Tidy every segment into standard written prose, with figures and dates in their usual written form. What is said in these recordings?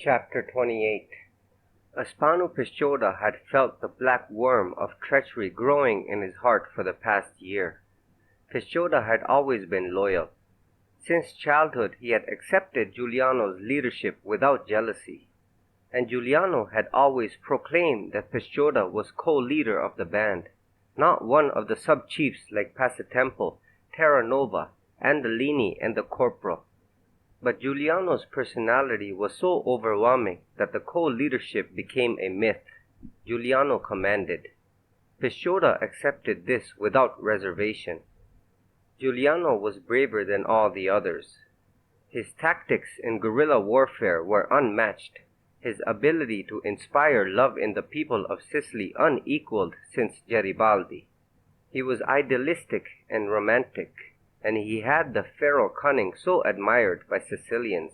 Chapter 28 Aspano Pisciotta had felt the black worm of treachery growing in his heart for the past year. Pisciotta had always been loyal. Since childhood he had accepted Giuliano's leadership without jealousy, and Giuliano had always proclaimed that Pisciotta was co-leader of the band, not one of the sub-chiefs like Passatempo, Terranova, Andolini, and the Corporal. But Giuliano's personality was so overwhelming that the co-leadership became a myth. Giuliano commanded. Pisciotta accepted this without reservation. Giuliano was braver than all the others. His tactics in guerrilla warfare were unmatched, his ability to inspire love in the people of Sicily unequaled since Garibaldi. He was idealistic and romantic, and he had the feral cunning so admired by Sicilians.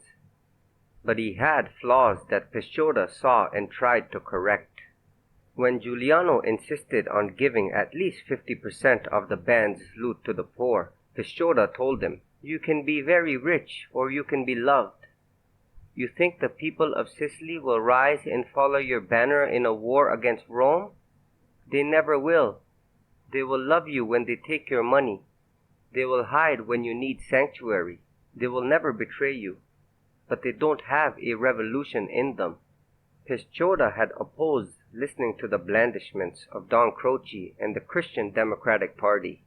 But he had flaws that Pisciotta saw and tried to correct. When Giuliano insisted on giving at least 50% of the band's loot to the poor, Pisciotta told him, "You can be very rich, or you can be loved. You think the people of Sicily will rise and follow your banner in a war against Rome? They never will. They will love you when they take your money. They will hide when you need sanctuary. They will never betray you. But they don't have a revolution in them." Pisciotta had opposed listening to the blandishments of Don Croce and the Christian Democratic Party.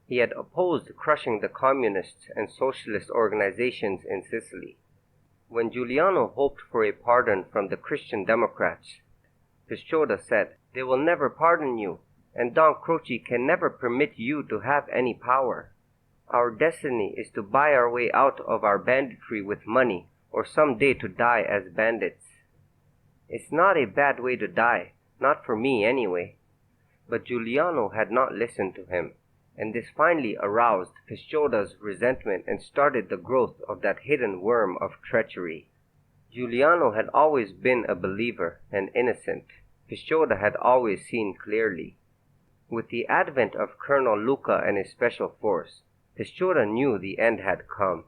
He had opposed crushing the communists and socialist organizations in Sicily. When Giuliano hoped for a pardon from the Christian Democrats, Pisciotta said, "They will never pardon you, and Don Croce can never permit you to have any power. Our destiny is to buy our way out of our banditry with money, or someday to die as bandits." It's not a bad way to die, not for me anyway. But Giuliano had not listened to him, and this finally aroused Pisciotta's resentment and started the growth of that hidden worm of treachery. Giuliano had always been a believer and innocent. Pisciotta had always seen clearly. With the advent of Colonel Luca and his special force, Pisciotta knew the end had come.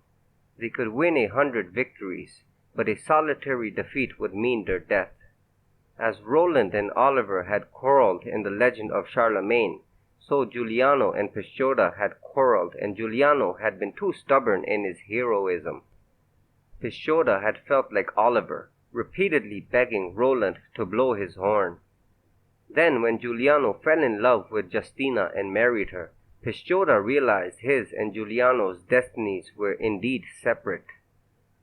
They could win 100 victories, but a solitary defeat would mean their death. As Roland and Oliver had quarreled in the legend of Charlemagne, so Giuliano and Pisciotta had quarreled, and Giuliano had been too stubborn in his heroism. Pisciotta had felt like Oliver, repeatedly begging Roland to blow his horn. Then when Giuliano fell in love with Justina and married her, Pisciotta realized his and Giuliano's destinies were indeed separate.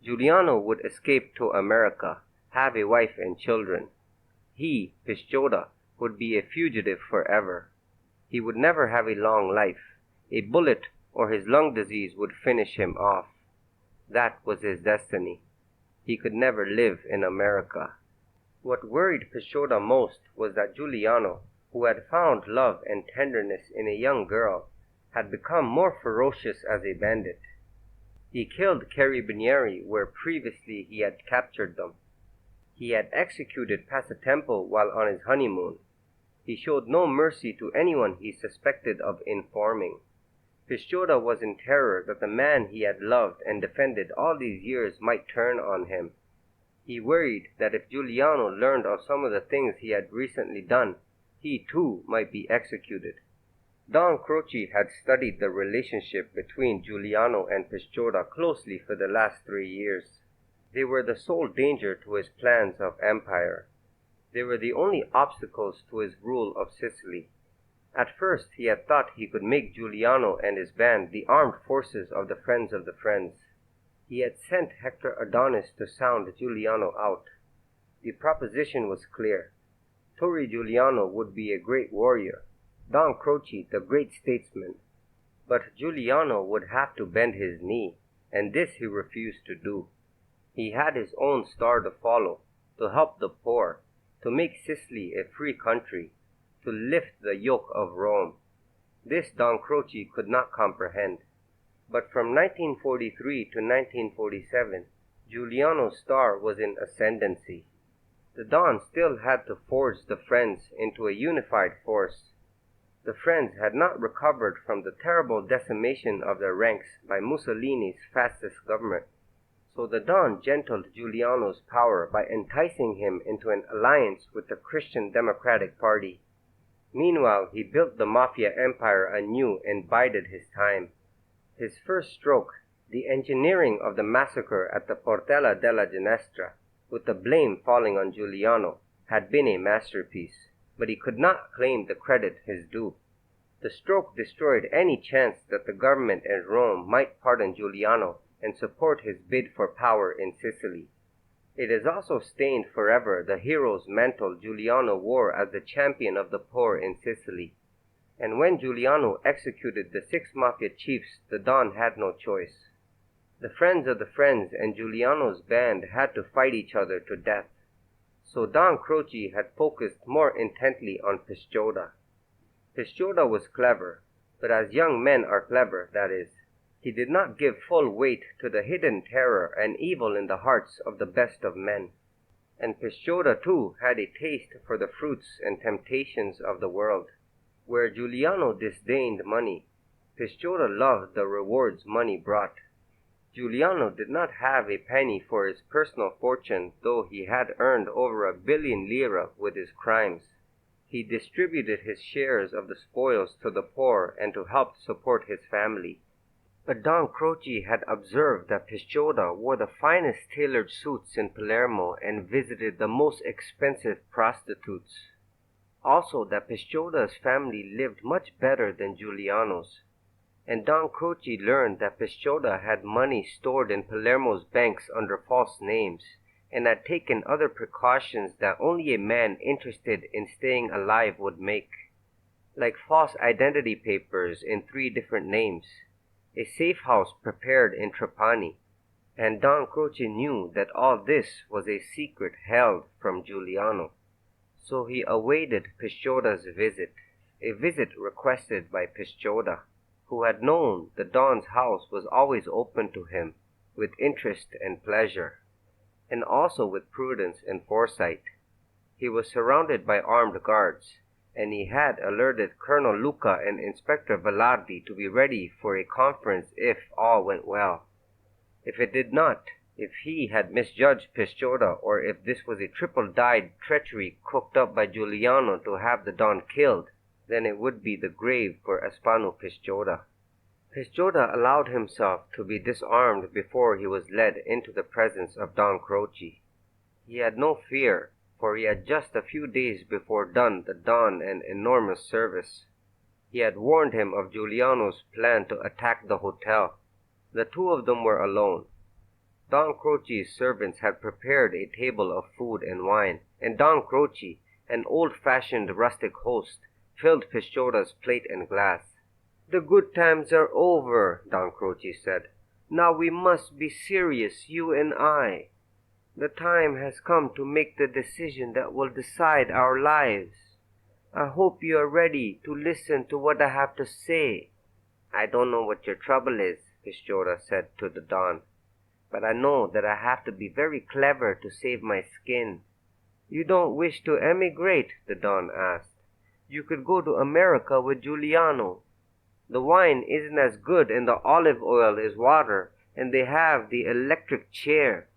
Giuliano would escape to America, have a wife and children. He, Pisciotta, would be a fugitive forever. He would never have a long life. A bullet or his lung disease would finish him off. That was his destiny. He could never live in America. What worried Pisciotta most was that Giuliano, who had found love and tenderness in a young girl, had become more ferocious as a bandit. He killed Carabinieri where previously he had captured them. He had executed Passatempo while on his honeymoon. He showed no mercy to anyone he suspected of informing. Pisciotta was in terror that the man he had loved and defended all these years might turn on him. He worried that if Giuliano learned of some of the things he had recently done, he too might be executed. Don Croce had studied the relationship between Giuliano and Pisciotta closely for the last 3 years. They were the sole danger to his plans of empire. They were the only obstacles to his rule of Sicily. At first he had thought he could make Giuliano and his band the armed forces of the Friends of the Friends. He had sent Hector Adonis to sound Giuliano out. The proposition was clear. Torre Giuliano would be a great warrior, Don Croce the great statesman, but Giuliano would have to bend his knee, and this he refused to do. He had his own star to follow, to help the poor, to make Sicily a free country, to lift the yoke of Rome. This Don Croce could not comprehend. But from 1943 to 1947, Giuliano's star was in ascendancy. The Don still had to forge the Friends into a unified force. The Friends had not recovered from the terrible decimation of their ranks by Mussolini's fascist government, So the Don gentled Giuliano's power by enticing him into an alliance with the Christian Democratic Party. Meanwhile, he built the Mafia empire anew and bided his time. His first stroke, the engineering of the massacre at the Portella della Ginestra, with the blame falling on Giuliano, had been a masterpiece, but he could not claim the credit his due. The stroke destroyed any chance that the government in Rome might pardon Giuliano and support his bid for power in Sicily. It has also stained forever the hero's mantle Giuliano wore as the champion of the poor in Sicily. And when Giuliano executed the 6 mafia chiefs, the Don had no choice. The friends of the friends and Giuliano's band had to fight each other to death. So Don Croce had focused more intently on Pisciotta. Pisciotta was clever, but as young men are clever, that is, he did not give full weight to the hidden terror and evil in the hearts of the best of men. And Pisciotta too had a taste for the fruits and temptations of the world. Where Giuliano disdained money, Pisciotta loved the rewards money brought. Giuliano did not have a penny for his personal fortune, though he had earned over 1 billion lire with his crimes. He distributed his shares of the spoils to the poor and to help support his family. But Don Croce had observed that Pisciotta wore the finest tailored suits in Palermo and visited the most expensive prostitutes. Also that Pisciotta's family lived much better than Giuliano's. And Don Croce learned that Pisciotta had money stored in Palermo's banks under false names, and had taken other precautions that only a man interested in staying alive would make, like false identity papers in 3 different names, a safe house prepared in Trapani, and Don Croce knew that all this was a secret held from Giuliano. So he awaited Pisciotta's visit, a visit requested by Pisciotta, who had known the Don's house was always open to him, with interest and pleasure, and also with prudence and foresight. He was surrounded by armed guards, and he had alerted Colonel Luca and Inspector Velardi to be ready for a conference if all went well. If it did not, if he had misjudged Pisciotta, or if this was a triple-dyed treachery cooked up by Giuliano to have the Don killed, then it would be the grave for Aspano Pisciotta. Pisciotta allowed himself to be disarmed before he was led into the presence of Don Croce. He had no fear, for he had just a few days before done the Don an enormous service. He had warned him of Giuliano's plan to attack the hotel. The 2 of them were alone. Don Croce's servants had prepared a table of food and wine, and Don Croce, an old-fashioned rustic host, filled Pisciotta's plate and glass. "The good times are over," Don Croce said. "Now we must be serious, you and I. The time has come to make the decision that will decide our lives. I hope you are ready to listen to what I have to say." "I don't know what your trouble is," Pisciotta said to the Don, "but I know that I have to be very clever to save my skin." "You don't wish to emigrate?" the Don asked. "You could go to America with Giuliano. The wine isn't as good and the olive oil is water, and they have the electric chair.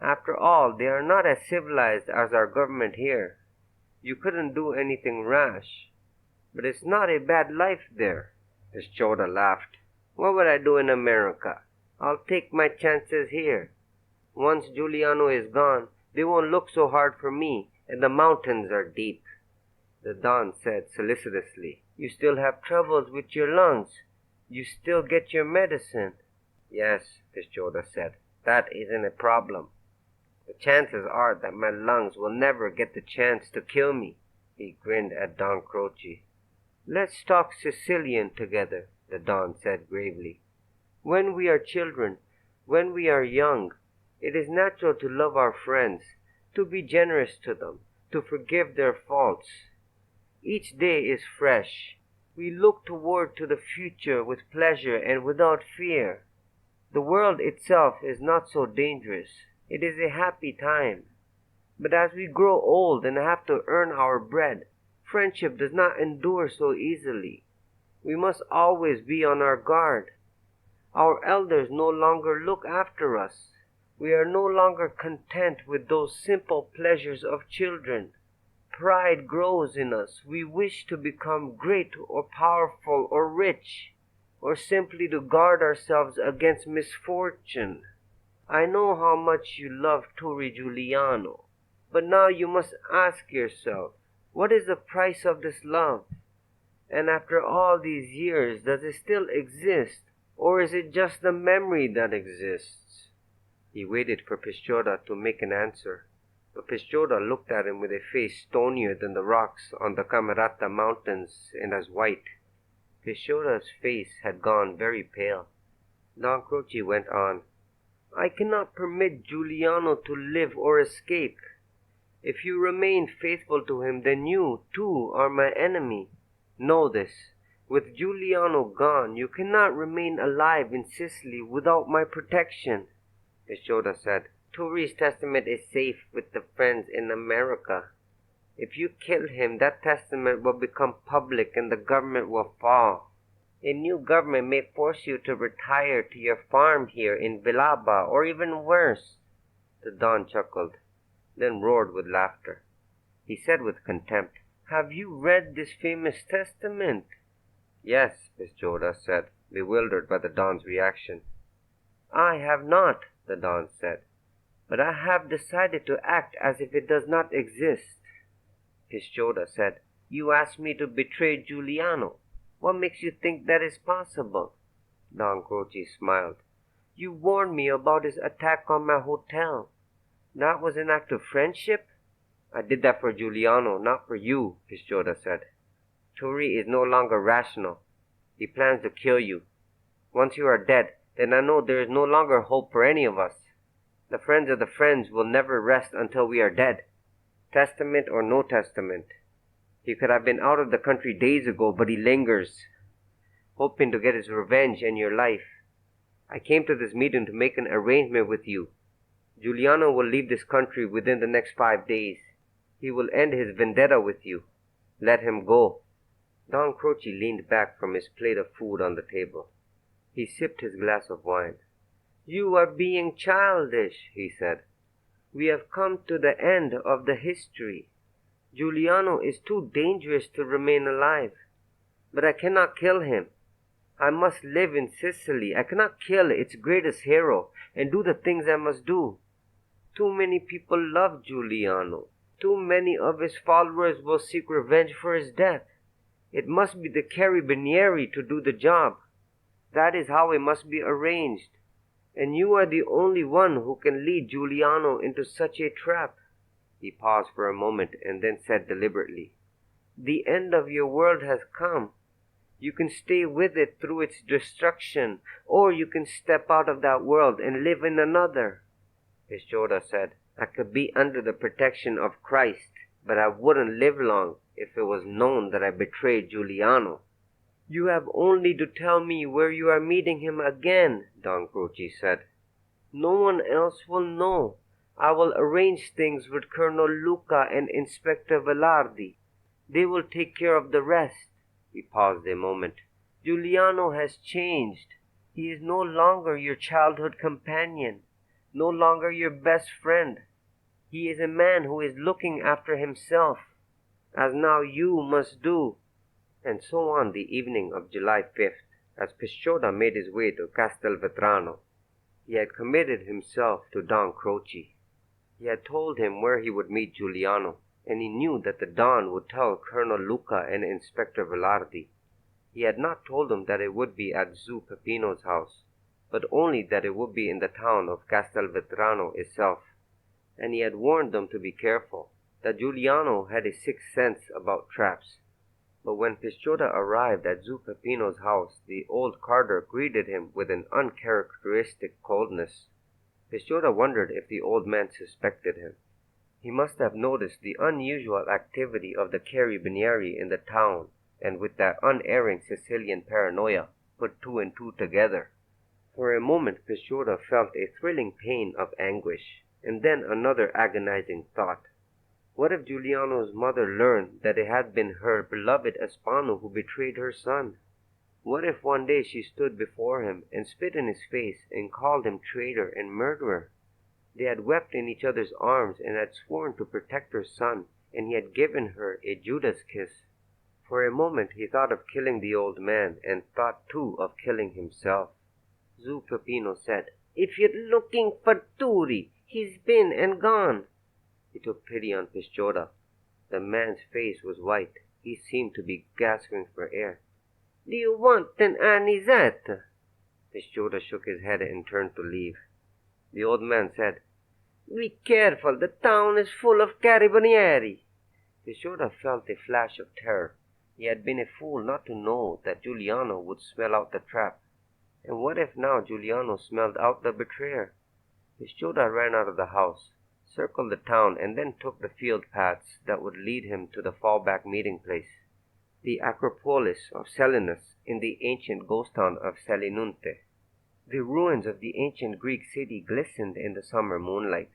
After all, they are not as civilized as our government here. You couldn't do anything rash. But it's not a bad life there." Pisciotta laughed. "What would I do in America? I'll take my chances here. Once Giuliano is gone, they won't look so hard for me, and the mountains are deep." The Don said solicitously, "You still have troubles with your lungs. You still get your medicine." "Yes," Pisciotta said, "that isn't a problem. The chances are that my lungs will never get the chance to kill me." He grinned at Don Croce. "Let's talk Sicilian together," the Don said gravely. "When we are children, when we are young, it is natural to love our friends, to be generous to them, to forgive their faults. Each day is fresh. We look toward to the future with pleasure and without fear. The world itself is not so dangerous. It is a happy time. But as we grow old and have to earn our bread, friendship does not endure so easily. We must always be on our guard. Our elders no longer look after us. We are no longer content with those simple pleasures of children. Pride grows in us. We wish to become great or powerful or rich, or simply to guard ourselves against misfortune. I know how much you love Torre Giuliano, but now you must ask yourself, what is the price of this love? And after all these years, does it still exist, or is it just the memory that exists? He waited for Pisciotta to make an answer, but Pisciotta looked at him with a face stonier than the rocks on the Camerata mountains and as white. Pisciotta's face had gone very pale. Don Croce went on. I cannot permit Giuliano to live or escape. If you remain faithful to him, then you, too, are my enemy. Know this. With Giuliano gone, you cannot remain alive in Sicily without my protection. Pisciotta said, Torre's testament is safe with the friends in America. If you kill him, that testament will become public and the government will fall. A new government may force you to retire to your farm here in Villaba, or even worse. The Don chuckled, then roared with laughter. He said with contempt, Have you read this famous testament? Yes, Pisciotta said, bewildered by the Don's reaction. I have not, the Don said, but I have decided to act as if it does not exist. Pisciotta said, You asked me to betray Giuliano. What makes you think that is possible? Don Croce smiled. You warned me about his attack on my hotel. That was an act of friendship? I did that for Giuliano, not for you, Pisciotta said. Torre is no longer rational. He plans to kill you. Once you are dead, then I know there is no longer hope for any of us. The friends of the friends will never rest until we are dead. Testament or no testament. He could have been out of the country days ago, but he lingers, hoping to get his revenge and your life. I came to this meeting to make an arrangement with you. Giuliano will leave this country within the next 5 days. He will end his vendetta with you. Let him go. Don Croce leaned back from his plate of food on the table. He sipped his glass of wine. You are being childish, he said. We have come to the end of the history. Giuliano is too dangerous to remain alive. But I cannot kill him. I must live in Sicily. I cannot kill its greatest hero and do the things I must do. Too many people love Giuliano. Too many of his followers will seek revenge for his death. It must be the Carabinieri to do the job. That is how it must be arranged. And you are the only one who can lead Giuliano into such a trap. He paused for a moment and then said deliberately, The end of your world has come. You can stay with it through its destruction, or you can step out of that world and live in another. Pisciotta said, I could be under the protection of Christ, but I wouldn't live long if it was known that I betrayed Giuliano. You have only to tell me where you are meeting him again, Don Croce said. No one else will know. I will arrange things with Colonel Luca and Inspector Velardi. They will take care of the rest. He paused a moment. Giuliano has changed. He is no longer your childhood companion, no longer your best friend. He is a man who is looking after himself, as now you must do. And so on the evening of July 5th, as Pisciotta made his way to Castelvetrano, he had committed himself to Don Croce. He had told him where he would meet Giuliano, and he knew that the Don would tell Colonel Luca and Inspector Velardi. He had not told them that it would be at Zu Peppino's house, but only that it would be in the town of Castelvetrano itself, and he had warned them to be careful, that Giuliano had a sixth sense about traps. But when Pisciotta arrived at Zu Peppino's house, the old carter greeted him with an uncharacteristic coldness. Pisciotta wondered if the old man suspected him. He must have noticed the unusual activity of the Carabinieri in the town, and with that unerring Sicilian paranoia, put two and two together. For a moment Pisciotta felt a thrilling pain of anguish, and then another agonizing thought. What if Giuliano's mother learned that it had been her beloved Espano who betrayed her son? What if one day she stood before him and spit in his face and called him traitor and murderer? They had wept in each other's arms and had sworn to protect her son, and he had given her a Judas kiss. For a moment he thought of killing the old man, and thought too of killing himself. Zu Peppino said, "If you're looking for Turi, he's been and gone." He took pity on Pisciotta. The man's face was white. He seemed to be gasping for air. "Do you want an anisette?" Pisciotta shook his head and turned to leave. The old man said, "Be careful, the town is full of carabinieri." Pisciotta felt a flash of terror. He had been a fool not to know that Giuliano would smell out the trap. And what if now Giuliano smelled out the betrayer? Pisciotta ran out of the house, circled the town, and then took the field paths that would lead him to the fallback meeting place, the Acropolis of Selinus in the ancient ghost town of Selinunte. The ruins of the ancient Greek city glistened in the summer moonlight.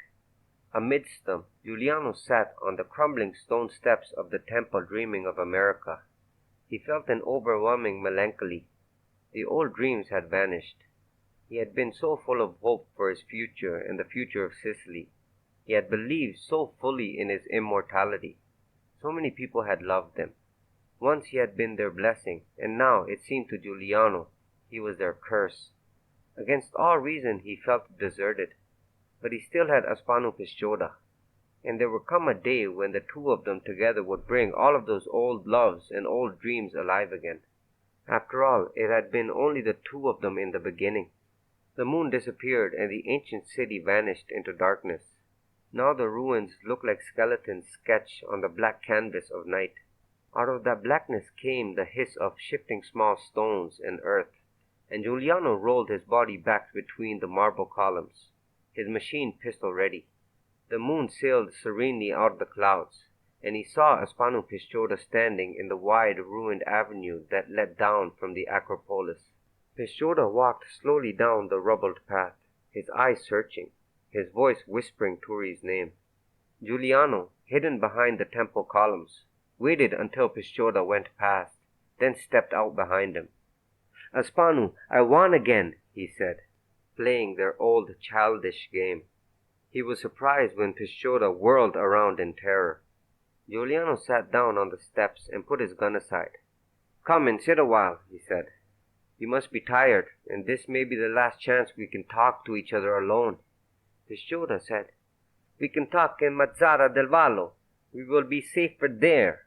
Amidst them, Giuliano sat on the crumbling stone steps of the temple dreaming of America. He felt an overwhelming melancholy. The old dreams had vanished. He had been so full of hope for his future and the future of Sicily. He had believed so fully in his immortality. So many people had loved him. Once he had been their blessing, and now it seemed to Giuliano he was their curse. Against all reason he felt deserted. But he still had Aspano Pisciotta, and there would come a day when the two of them together would bring all of those old loves and old dreams alive again. After all, it had been only the two of them in the beginning. The moon disappeared and the ancient city vanished into darkness. Now the ruins looked like skeletons sketched on the black canvas of night. Out of that blackness came the hiss of shifting small stones and earth, and Giuliano rolled his body back between the marble columns, his machine pistol ready. The moon sailed serenely out of the clouds, and he saw Aspano Pisciotta standing in the wide, ruined avenue that led down from the Acropolis. Pisciotta walked slowly down the rubbled path, his eyes searching, his voice whispering Turi's name. Giuliano, hidden behind the temple columns, waited until Pisciotta went past, then stepped out behind him. "Aspano, I won again," he said, playing their old childish game. He was surprised when Pisciotta whirled around in terror. Giuliano sat down on the steps and put his gun aside. "Come and sit a while," he said. "You must be tired, and this may be the last chance we can talk to each other alone." Pisciotta said, "We can talk in Mazzara del Vallo. We will be safer there."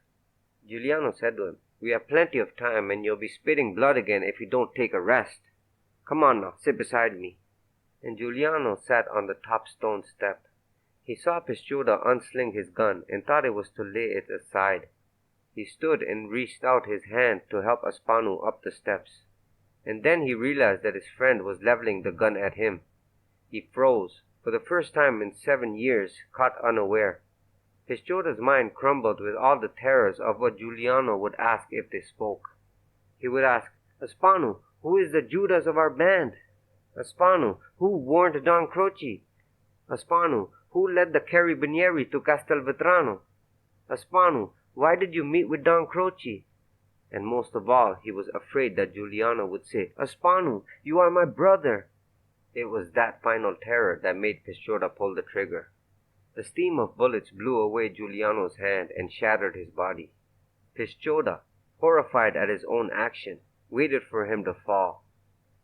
Giuliano said to him, "We have plenty of time, and you'll be spitting blood again if you don't take a rest. Come on now, sit beside me." And Giuliano sat on the top stone step. He saw Pisciotta unsling his gun and thought it was to lay it aside. He stood and reached out his hand to help Aspano up the steps. And then he realized that his friend was leveling the gun at him. He froze, for the first time in 7 years, caught unaware. Pisciotta's mind crumbled with all the terrors of what Giuliano would ask if they spoke. He would ask, "Aspano, who is the Judas of our band? Aspano, who warned Don Croce? Aspano, who led the Carabinieri to Castelvetrano? Aspano, why did you meet with Don Croce?" And most of all, he was afraid that Giuliano would say, "Aspano, you are my brother." It was that final terror that made Pisciotta pull the trigger. The steam of bullets blew away Giuliano's hand and shattered his body. Pisciotta, horrified at his own action, waited for him to fall.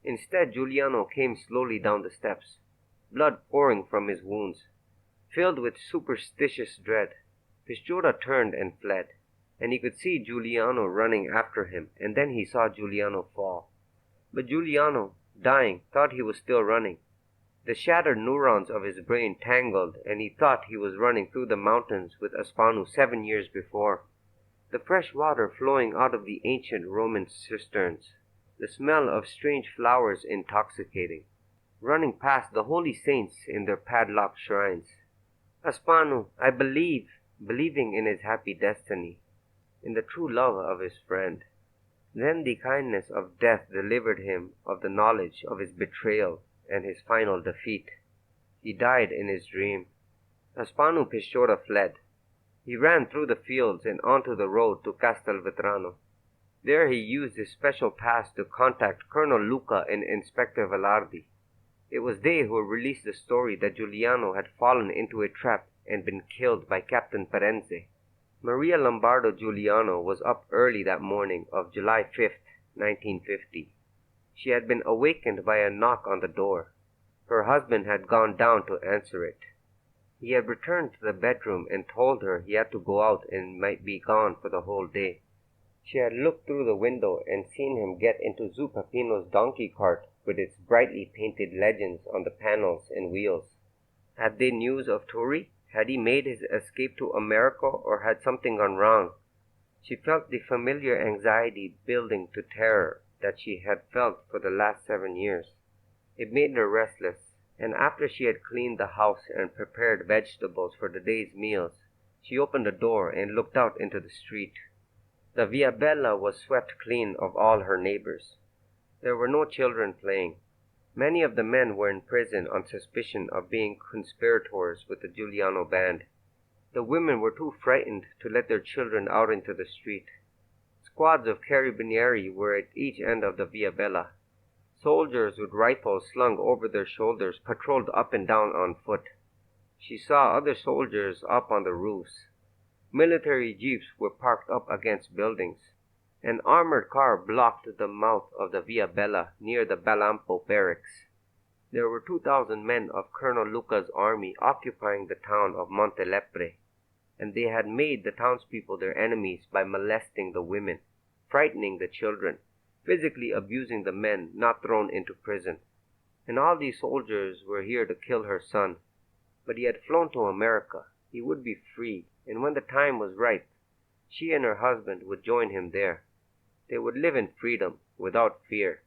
Instead, Giuliano came slowly down the steps, blood pouring from his wounds. Filled with superstitious dread, Pisciotta turned and fled, and he could see Giuliano running after him, and then he saw Giuliano fall. But Giuliano, dying, thought he was still running. The shattered neurons of his brain tangled, and he thought he was running through the mountains with Aspano 7 years before. The fresh water flowing out of the ancient Roman cisterns, the smell of strange flowers intoxicating, running past the holy saints in their padlocked shrines. Aspano, I believe, believing in his happy destiny, in the true love of his friend. Then the kindness of death delivered him of the knowledge of his betrayal and his final defeat. He died in his dream. Aspano Pisciotta fled. He ran through the fields and onto the road to Castelvetrano. There he used his special pass to contact Colonel Luca and Inspector Velardi. It was they who released the story that Giuliano had fallen into a trap and been killed by Captain Parenze. Maria Lombardo Giuliano was up early that morning of July 5th, 1950. She had been awakened by a knock on the door. Her husband had gone down to answer it. He had returned to the bedroom and told her he had to go out and might be gone for the whole day. She had looked through the window and seen him get into Zupapino's donkey cart with its brightly painted legends on the panels and wheels. Had they news of Turi? Had he made his escape to America, or had something gone wrong? She felt the familiar anxiety building to terror that she had felt for the last 7 years. It made her restless, and after she had cleaned the house and prepared vegetables for the day's meals, she opened the door and looked out into the street. The Via Bella was swept clean of all her neighbors. There were no children playing. Many of the men were in prison on suspicion of being conspirators with the Giuliano band. The women were too frightened to let their children out into the street. Squads of carabinieri were at each end of the Via Bella. Soldiers with rifles slung over their shoulders patrolled up and down on foot. She saw other soldiers up on the roofs. Military jeeps were parked up against buildings. An armored car blocked the mouth of the Via Bella near the Balampo barracks. There were 2,000 men of Colonel Luca's army occupying the town of Montelepre, and they had made the townspeople their enemies by molesting the women, frightening the children, physically abusing the men not thrown into prison. And all these soldiers were here to kill her son. But he had flown to America. He would be free, and when the time was ripe, she and her husband would join him there. They would live in freedom, without fear.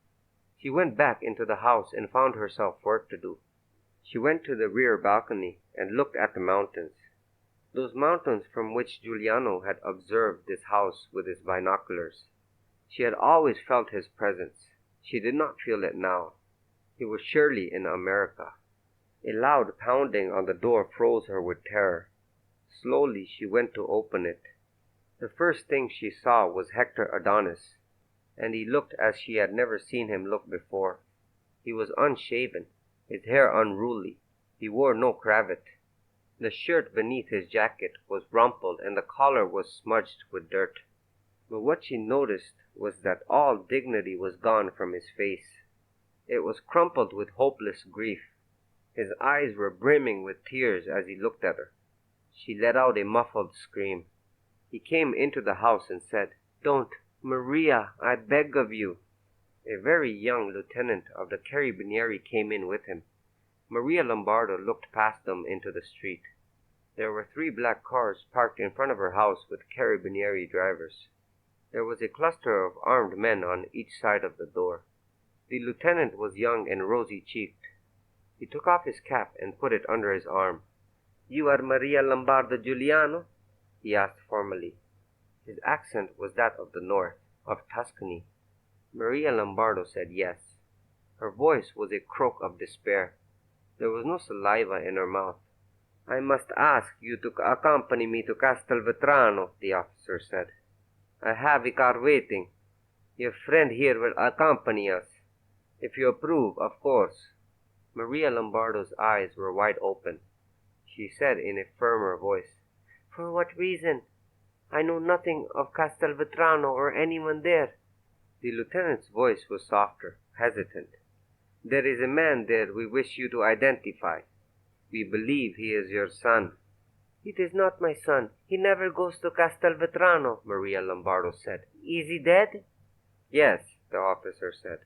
She went back into the house and found herself work to do. She went to the rear balcony and looked at the mountains. Those mountains from which Giuliano had observed this house with his binoculars. She had always felt his presence. She did not feel it now. He was surely in America. A loud pounding on the door froze her with terror. Slowly she went to open it. The first thing she saw was Hector Adonis, and he looked as she had never seen him look before. He was unshaven, his hair unruly. He wore no cravat. The shirt beneath his jacket was rumpled and the collar was smudged with dirt. But what she noticed was that all dignity was gone from his face. It was crumpled with hopeless grief. His eyes were brimming with tears as he looked at her. She let out a muffled scream. He came into the house and said, "Don't, Maria, I beg of you." A very young lieutenant of the Carabinieri came in with him. Maria Lombardo looked past them into the street. There were 3 black cars parked in front of her house with Carabinieri drivers. There was a cluster of armed men on each side of the door. The lieutenant was young and rosy-cheeked. He took off his cap and put it under his arm. "You are Maria Lombardo Giuliano?" he asked formally. His accent was that of the north, of Tuscany. Maria Lombardo said yes. Her voice was a croak of despair. There was no saliva in her mouth. "I must ask you to accompany me to Castelvetrano," the officer said. "I have a car waiting. Your friend here will accompany us. If you approve, of course." Maria Lombardo's eyes were wide open. She said in a firmer voice, "For what reason? I know nothing of Castelvetrano or anyone there." The lieutenant's voice was softer, hesitant. "There is a man there we wish you to identify. We believe he is your son." "It is not my son. He never goes to Castelvetrano," Maria Lombardo said. "Is he dead?" "Yes," the officer said.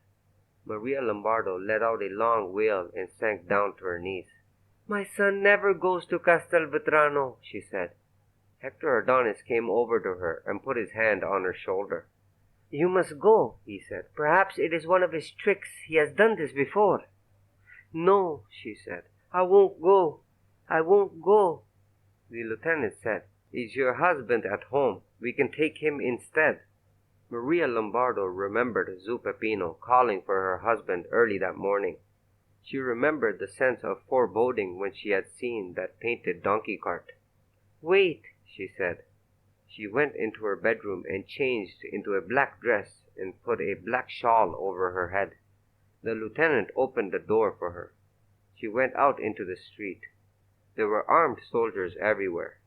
Maria Lombardo let out a long wail and sank down to her knees. "My son never goes to Castelvetrano," she said. Hector Adonis came over to her and put his hand on her shoulder. "You must go," he said. "Perhaps it is one of his tricks. He has done this before." "No," she said. "I won't go. I won't go." The lieutenant said, "Is your husband at home? We can take him instead." Maria Lombardo remembered Zupapino calling for her husband early that morning. She remembered the sense of foreboding when she had seen that painted donkey cart. "Wait," she said. She went into her bedroom and changed into a black dress and put a black shawl over her head. The lieutenant opened the door for her. She went out into the street. There were armed soldiers everywhere.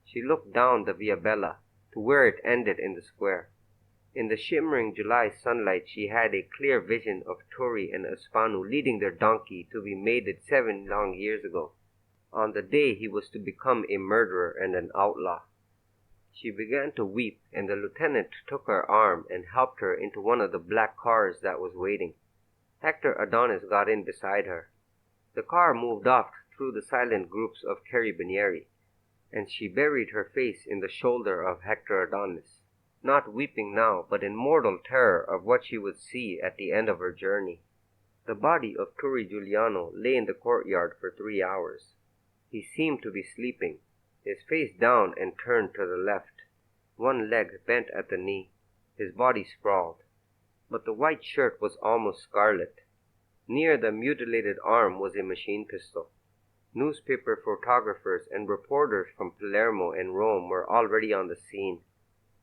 She looked down the Via Bella to where it ended in the square. In the shimmering July sunlight she had a clear vision of Turi and Aspanu leading their donkey to be mated 7 long years ago, on the day he was to become a murderer and an outlaw. She began to weep, and the lieutenant took her arm and helped her into one of the black cars that was waiting. Hector Adonis got in beside her. The car moved off through the silent groups of carabinieri, and she buried her face in the shoulder of Hector Adonis, not weeping now, but in mortal terror of what she would see at the end of her journey. The body of Turi Giuliano lay in the courtyard for 3 hours. He seemed to be sleeping, his face down and turned to the left, one leg bent at the knee, his body sprawled. But the white shirt was almost scarlet. Near the mutilated arm was a machine pistol. Newspaper photographers and reporters from Palermo and Rome were already on the scene.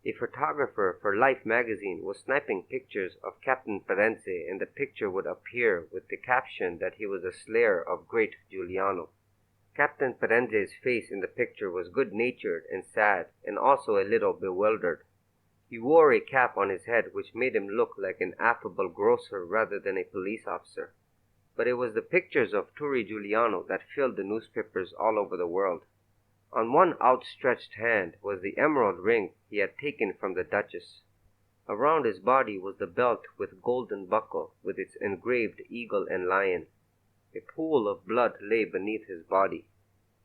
A photographer for Life magazine was sniping pictures of Captain Firenze, and the picture would appear with the caption that he was a slayer of great Giuliano. Captain Firenze's face in the picture was good-natured and sad, and also a little bewildered. He wore a cap on his head which made him look like an affable grocer rather than a police officer. But it was the pictures of Turi Giuliano that filled the newspapers all over the world. On one outstretched hand was the emerald ring he had taken from the Duchess. Around his body was the belt with golden buckle with its engraved eagle and lion. A pool of blood lay beneath his body.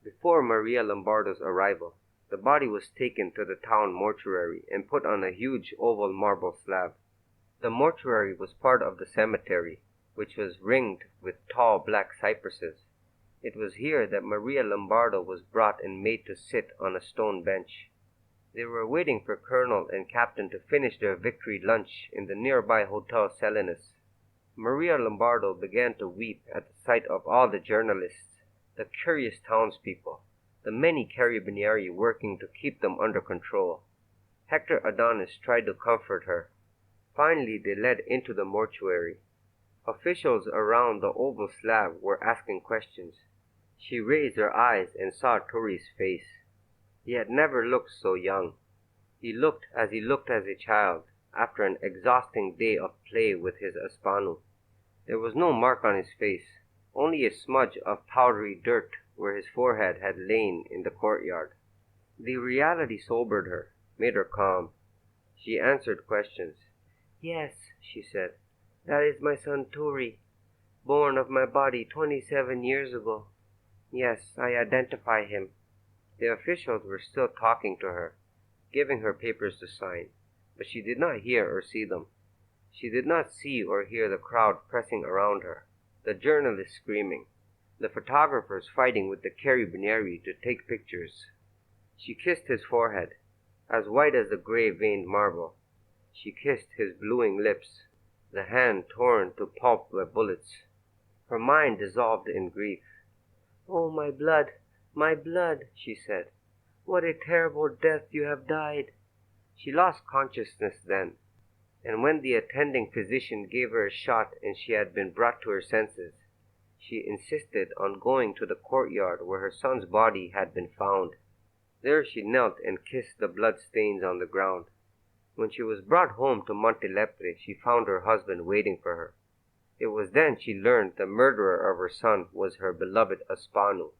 Before Maria Lombardo's arrival, the body was taken to the town mortuary and put on a huge oval marble slab. The mortuary was part of the cemetery, which was ringed with tall black cypresses. It was here that Maria Lombardo was brought and made to sit on a stone bench. They were waiting for Colonel and Captain to finish their victory lunch in the nearby Hotel Selinus. Maria Lombardo began to weep at the sight of all the journalists, the curious townspeople, the many carabinieri working to keep them under control. Hector Adonis tried to comfort her. Finally they led into the mortuary. Officials around the oval slab were asking questions. She raised her eyes and saw Turi's face. He had never looked so young. He looked as a child, after an exhausting day of play with his Aspanu. There was no mark on his face, only a smudge of powdery dirt where his forehead had lain in the courtyard. The reality sobered her, made her calm. She answered questions. "Yes," she said, "that is my son Turi, born of my body 27 years ago. Yes, I identify him." The officials were still talking to her, giving her papers to sign, but she did not hear or see them. She did not see or hear the crowd pressing around her, the journalists screaming, the photographers fighting with the carabinieri to take pictures. She kissed his forehead, as white as the gray-veined marble. She kissed his bluing lips, the hand torn to pulp by bullets. Her mind dissolved in grief. "Oh, my blood," she said. "What a terrible death you have died." She lost consciousness then, and when the attending physician gave her a shot and she had been brought to her senses, she insisted on going to the courtyard where her son's body had been found. There she knelt and kissed the blood stains on the ground. When she was brought home to Montelepre, she found her husband waiting for her. It was then she learned the murderer of her son was her beloved Aspanu.